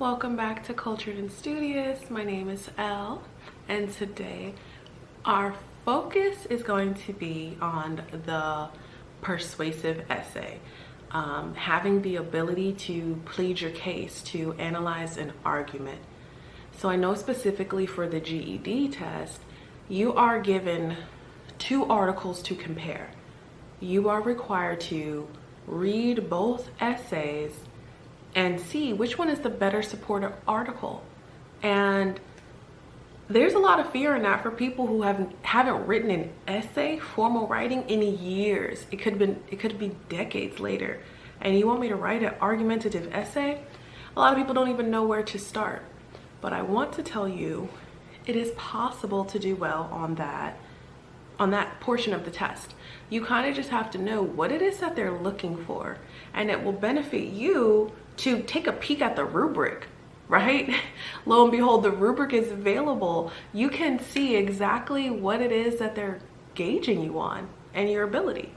Welcome back to Cultured and Studious. My name is Elle, and today our focus is going to be on the persuasive essay. Having the ability to plead your case, to analyze an argument. So I know specifically for the GED test, you are given two articles to compare. You are required to read both essays and see which one is the better supported article. And there's a lot of fear in that for people who haven't written an essay, formal writing, in years. It could be decades later. And you want me to write an argumentative essay? A lot of people don't even know where to start. But I want to tell you, it is possible to do well on that portion of the test. You kind of just have to know what it is that they're looking for, and it will benefit you to take a peek at the rubric, right? Lo and behold, the rubric is available. You can see exactly what it is that they're gauging you on and your ability.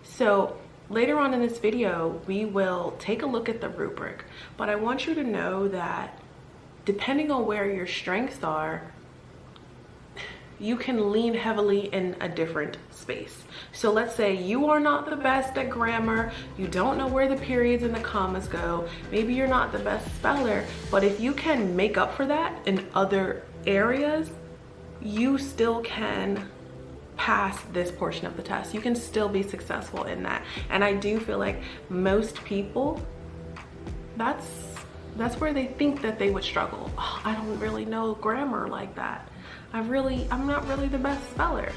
So later on in this video, we will take a look at the rubric, but I want you to know that depending on where your strengths are, you can lean heavily in a different space. So let's say you are not the best at grammar, you don't know where the periods and the commas go, maybe you're not the best speller, but if you can make up for that in other areas, you still can pass this portion of the test. You can still be successful in that. And I do feel like most people, that's where they think that they would struggle. Oh, I don't really know grammar like that. I'm not really the best speller.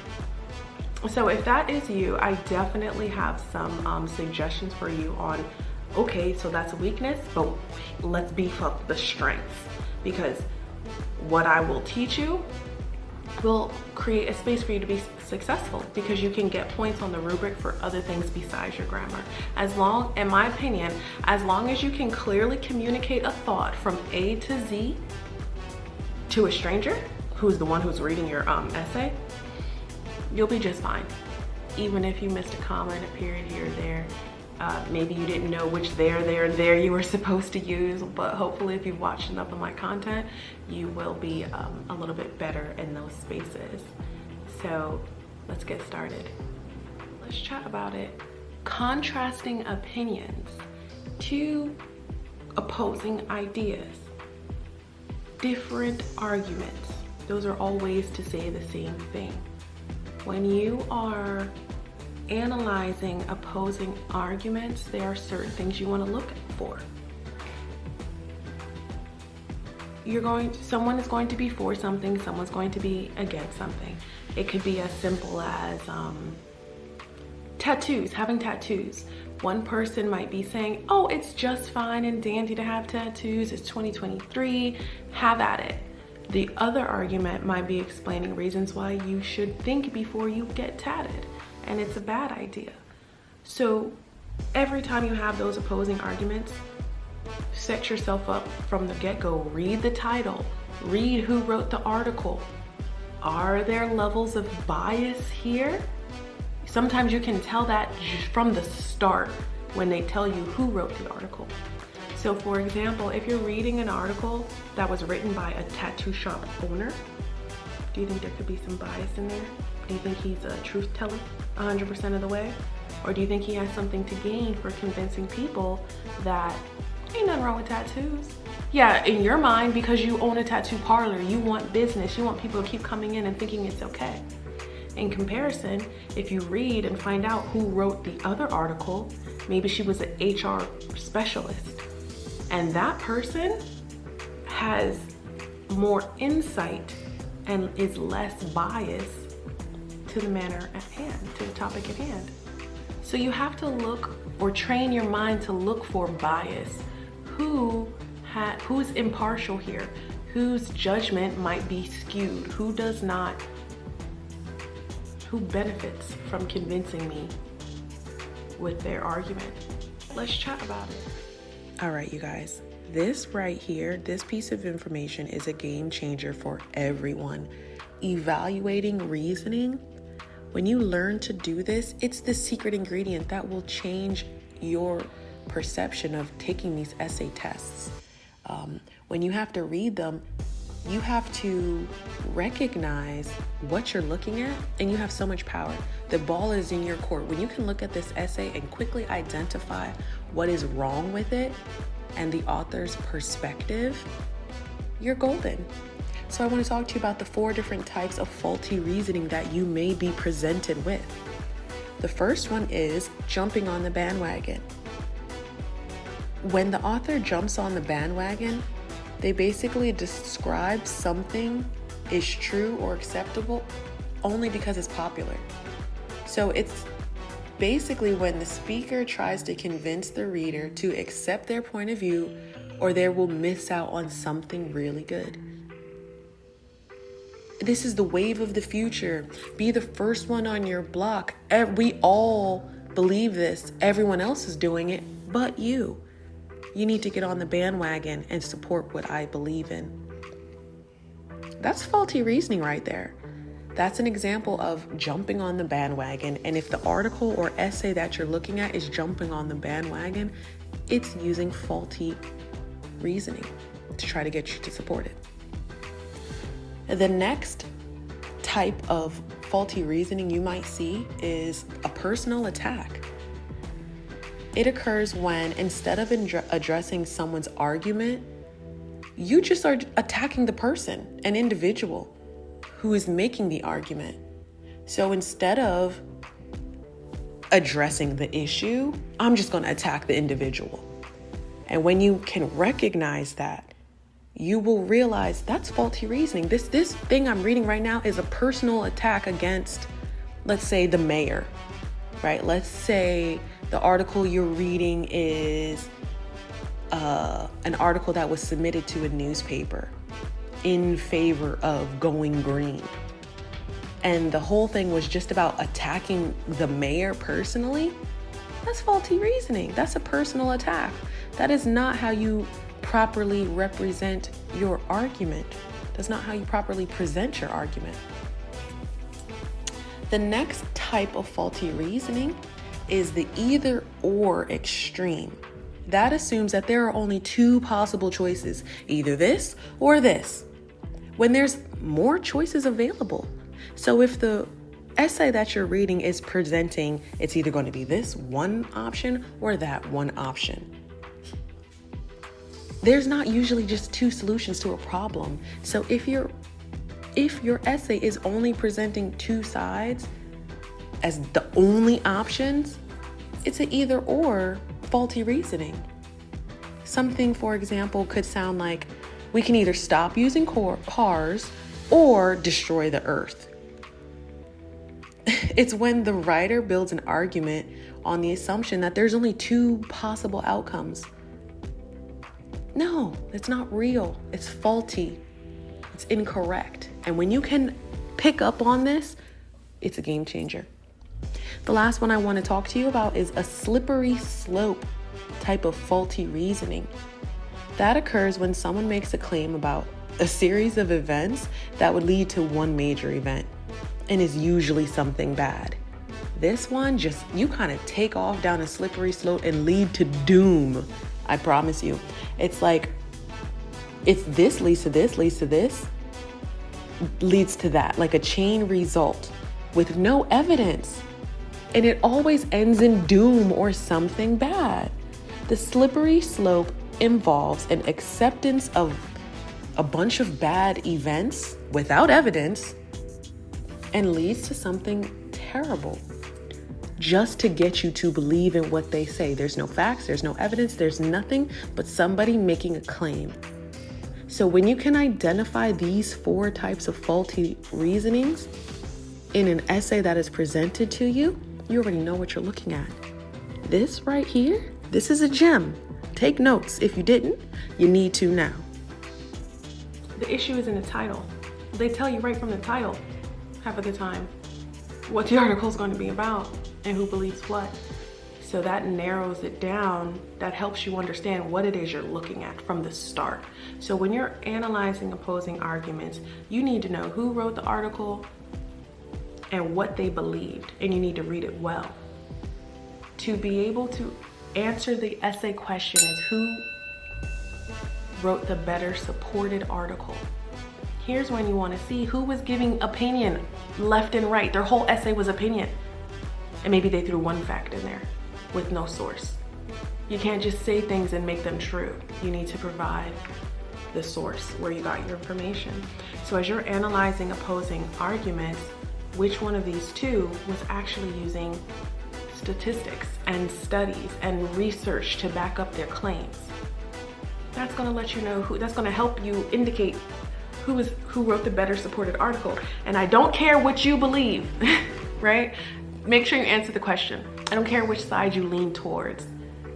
So if that is you, I definitely have some suggestions for you on, okay, so that's a weakness, but let's beef up the strengths, because what I will teach you will create a space for you to be successful, because you can get points on the rubric for other things besides your grammar. In my opinion, as long as you can clearly communicate a thought from A to Z to a stranger, who's the one who's reading your essay, you'll be just fine. Even if you missed a comma and a period here or there, maybe you didn't know which there you were supposed to use, but hopefully if you've watched enough of my content, you will be a little bit better in those spaces. So let's get started. Let's chat about it. Contrasting opinions, two opposing ideas, different arguments. Those are all ways to say the same thing. When you are analyzing opposing arguments, there are certain things you want to look for. Someone is going to be for something, someone's going to be against something. It could be as simple as tattoos, having tattoos. One person might be saying, oh, it's just fine and dandy to have tattoos, it's 2023, have at it. The other argument might be explaining reasons why you should think before you get tatted, and it's a bad idea. So every time you have those opposing arguments, set yourself up from the get-go. Read the title, read who wrote the article. Are there levels of bias here? Sometimes you can tell that from the start when they tell you who wrote the article. So for example, if you're reading an article that was written by a tattoo shop owner, do you think there could be some bias in there? Do you think he's a truth teller 100% of the way? Or do you think he has something to gain for convincing people that ain't nothing wrong with tattoos? Yeah, in your mind, because you own a tattoo parlor, you want business, you want people to keep coming in and thinking it's okay. In comparison, if you read and find out who wrote the other article, maybe she was an HR specialist, and that person has more insight and is less biased to the matter at hand, to the topic at hand. So you have to look, or train your mind to look for bias. Who's impartial here? Whose judgment might be skewed? Who benefits from convincing me with their argument? Let's chat about it. All right, you guys, this right here, this piece of information is a game changer for everyone. Evaluating reasoning, when you learn to do this, it's the secret ingredient that will change your perception of taking these essay tests. when you have to read them, you have to recognize what you're looking at, and you have so much power. The ball is in your court. When you can look at this essay and quickly identify what is wrong with it and the author's perspective, you're golden. So I want to talk to you about the 4 different types of faulty reasoning that you may be presented with. The first one is jumping on the bandwagon. When the author jumps on the bandwagon, they basically describe something is true or acceptable only because it's popular. So it's basically when the speaker tries to convince the reader to accept their point of view, or they will miss out on something really good. This is the wave of the future. Be the first one on your block. We all believe this. Everyone else is doing it, but you. You need to get on the bandwagon and support what I believe in. That's faulty reasoning right there. That's an example of jumping on the bandwagon. And if the article or essay that you're looking at is jumping on the bandwagon, it's using faulty reasoning to try to get you to support it. The next type of faulty reasoning you might see is a personal attack. It occurs when, instead of addressing someone's argument, you just are attacking the person, an individual who is making the argument. So instead of addressing the issue, I'm just going to attack the individual. And when you can recognize that, you will realize that's faulty reasoning. This thing I'm reading right now is a personal attack against, let's say, the mayor, right? Let's say the article you're reading is an article that was submitted to a newspaper in favor of going green. And the whole thing was just about attacking the mayor personally. That's faulty reasoning. That's a personal attack. That is not how you properly represent your argument. That's not how you properly present your argument. The next type of faulty reasoning is the either or extreme. That assumes that there are only 2 possible choices, either this or this, when there's more choices available. So if the essay that you're reading is presenting, it's either going to be this one option or that one option. There's not usually just 2 solutions to a problem. So if your essay is only presenting 2 sides as the only options, it's an either or faulty reasoning. Something, for example, could sound like we can either stop using cars or destroy the earth. It's when the writer builds an argument on the assumption that there's only 2 possible outcomes. No, it's not real. It's faulty. It's incorrect. And when you can pick up on this, it's a game changer. The last one I want to talk to you about is a slippery slope type of faulty reasoning. That occurs when someone makes a claim about a series of events that would lead to one major event and is usually something bad. This one, just you kind of take off down a slippery slope and lead to doom. I promise you. It's like, it's this leads to this, leads to this, leads to that, like a chain result with no evidence. And it always ends in doom or something bad. The slippery slope involves an acceptance of a bunch of bad events without evidence and leads to something terrible, just to get you to believe in what they say. There's no facts, there's no evidence, there's nothing but somebody making a claim. So when you can identify these 4 types of faulty reasonings in an essay that is presented to you, you already know what you're looking at. This right here, this is a gem. Take notes. If you didn't, you need to now. The issue is in the title. They tell you right from the title, half of the time, what the article is going to be about and who believes what. So that narrows it down. That helps you understand what it is you're looking at from the start. So when you're analyzing opposing arguments, you need to know who wrote the article and what they believed, and you need to read it well. To be able to answer the essay question is who wrote the better supported article. Here's when you want to see who was giving opinion left and right. Their whole essay was opinion. And maybe they threw one fact in there with no source. You can't just say things and make them true. You need to provide the source where you got your information. So as you're analyzing opposing arguments, which one of these two was actually using statistics and studies and research to back up their claims? That's going to let you know that's going to help you indicate who wrote the better supported article. And I don't care what you believe, right? Make sure you answer the question. I don't care which side you lean towards.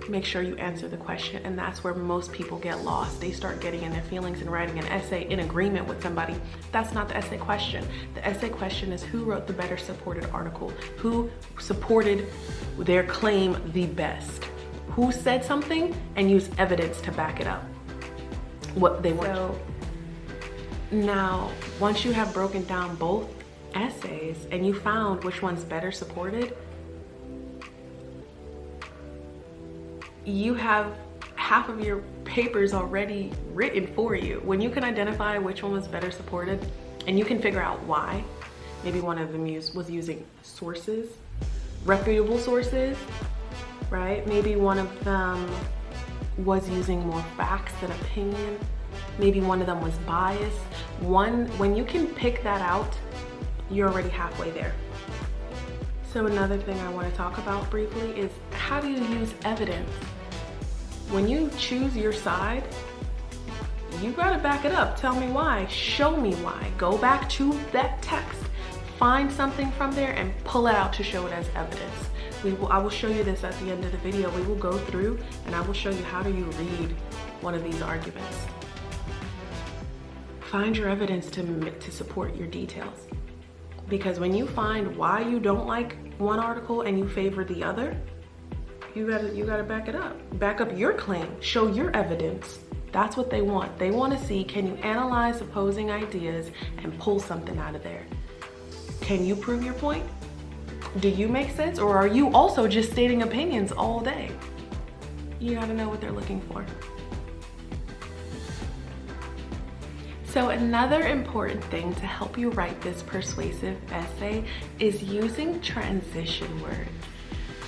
Make sure you answer the question, and that's where most people get lost. They start getting in their feelings and writing an essay in agreement with somebody. That's not the essay question. The essay question is who wrote the better supported article? Who supported their claim the best? Who said something and used evidence to back it up? What they want. So now, once you have broken down both essays and you found which one's better supported, you have half of your papers already written for you. When you can identify which one was better supported and you can figure out why, maybe one of them was using sources, reputable sources, right? Maybe one of them was using more facts than opinion. Maybe one of them was biased. When you can pick that out, you're already halfway there. So another thing I want to talk about briefly is how do you use evidence? When you choose your side, you gotta back it up. Tell me why, show me why. Go back to that text, find something from there and pull it out to show it as evidence. I will show you this at the end of the video. We will go through and I will show you how do you read one of these arguments. Find your evidence to support your details. Because when you find why you don't like one article and you favor the other, you gotta back it up. Back up your claim, show your evidence. That's what they want. They want to see, can you analyze opposing ideas and pull something out of there? Can you prove your point? Do you make sense? Or are you also just stating opinions all day? You gotta know what they're looking for. So another important thing to help you write this persuasive essay is using transition words.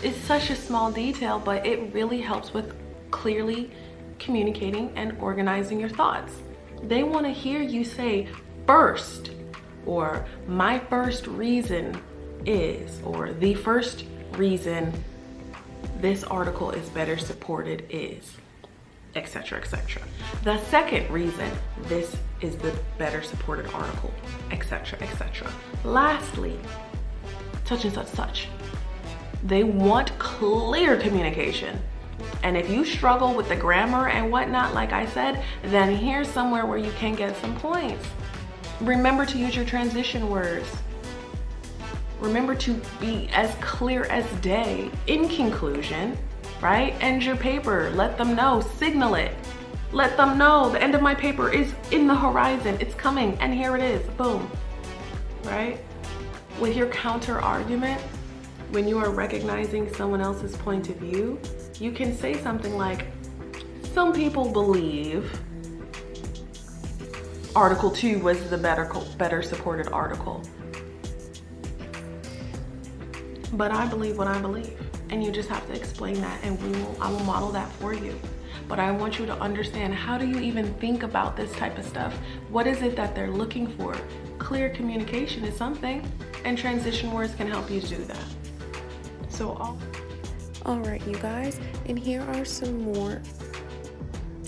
It's such a small detail, but it really helps with clearly communicating and organizing your thoughts. They want to hear you say first, or my first reason is, or the first reason this article is better supported is, etc., etc. The second reason this is the better supported article, etc., etc. Lastly, such and such, such. They want clear communication. And if you struggle with the grammar and whatnot, like I said, then here's somewhere where you can get some points. Remember to use your transition words. Remember to be as clear as day. In conclusion, right? End your paper. Let them know. Signal it. Let them know the end of my paper is in the horizon. It's coming, and here it is. Boom. Right? With your counter argument, when you are recognizing someone else's point of view, you can say something like, some people believe Article 2 was the better supported article. But I believe what I believe. And you just have to explain that, and I will model that for you. But I want you to understand, how do you even think about this type of stuff? What is it that they're looking for? Clear communication is something, and transition words can help you do that. All right, you guys, and here are some more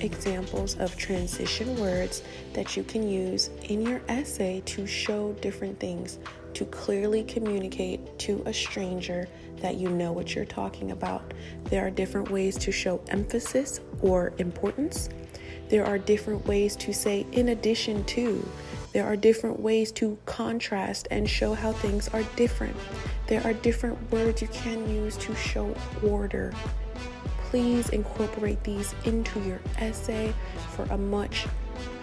examples of transition words that you can use in your essay to show different things, to clearly communicate to a stranger that you know what you're talking about. There are different ways to show emphasis or importance. There are different ways to say in addition to. There are different ways to contrast and show how things are different. There are different words you can use to show order. Please incorporate these into your essay for a much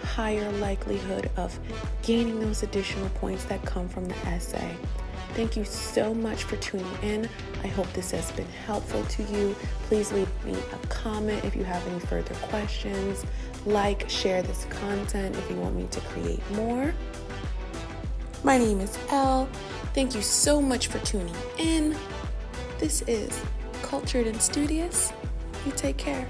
higher likelihood of gaining those additional points that come from the essay. Thank you so much for tuning in. I hope this has been helpful to you. Please leave me a comment if you have any further questions. Like, share this content if you want me to create more. My name is Elle. Thank you so much for tuning in. This is Cultured and Studious. You take care.